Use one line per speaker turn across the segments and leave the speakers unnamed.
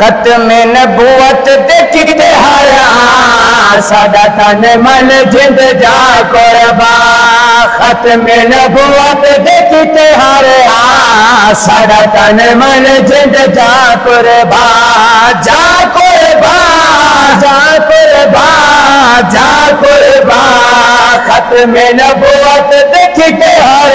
ختم نبوت دیکھتے ہر ساڈا تن من جند جا قربا ختم نبوت دیکھتے ہر ساڈا تن من جند جا قربا جا قربا جا قربا جا قربا ختم نبوت دیکھتے ہر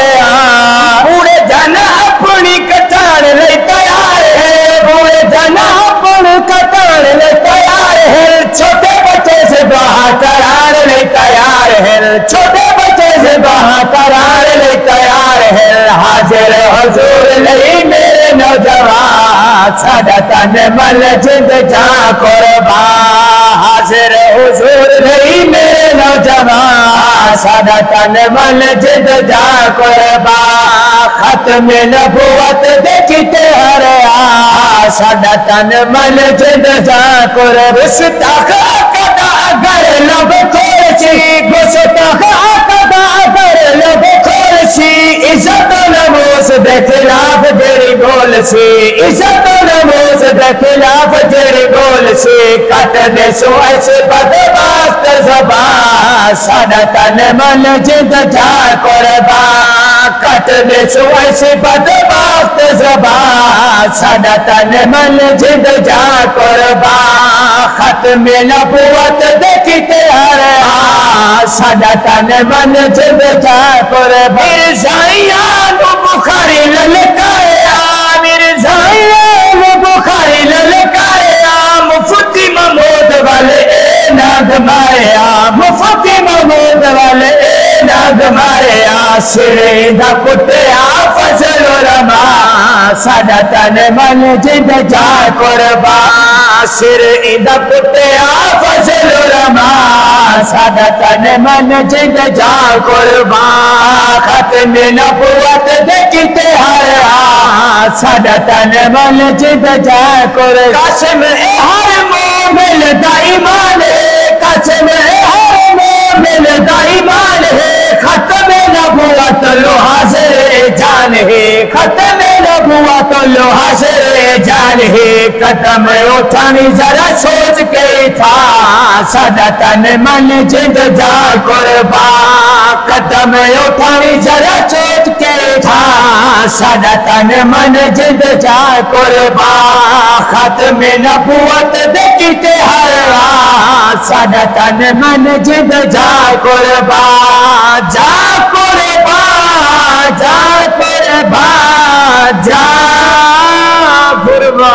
پورے جن اپنی کچان لئی تیار ہے پورے جن اپنی کچان لئی تیار ہے چھوٹے بچے سے باہر قرار لئی تیار ہے چھوٹے بچے سے باہر قرار لئی تیار ہے حاضر حضور لئی میرے نوجوان ساڈا تن من جند جا قربا حاضر حضور لئی میرے نوجوان ساڈا تن من جند جا قربا ختم نبوت دیکھتے ہر ساڈا تن من جند جا قربا گستاخ کدا اگر لب کھولسی گستاخ کدا اگر لب کھولسی عزت نموز دے خلاف جڑی گول سی عزت نموز دے خلاف جڑی گول سی کٹ دے سو ایسے بدبخت زبان ساڈا تن من جند جا قربا کٹ دے سو ایسے بدبخت زبان ساڈا تن من جند جا قربا ختم نبوت دیکھتے ہر ساڈا تن من جند جا قربا مرزائیاں نو بخاری للکایا مرزائیاں نو بخاری للکایا مفتی محمود والے ناگ ماریا مفتی محمود والے ناگ ماریا سرے دا کٹیا فضل رما ساڈا تن من جند جا قربا سرے دا کٹیا فضل رما ساڈا تن من جند جا قربا ختم نبوت دیکھتے ہر ساڈا تن من جند جا قربا قاسم ہر مومن دا ایمان ہے قاسم ہر مومن دا ایمان ہے ختم نبوت لو حاضر جان ہے ختم نبوت لو حاضر جان ہے قدم اٹھانی ذرا سوچ کے تھا ساڈا تن من جند جا قربا قدم اٹھانی ذرا سوچ کے تھا ساڈا تن من جند جا قربا ختم نبوت دیکھتے ہر ساڈا تن من جند جا قربا جا قربا جا قربا جا قربا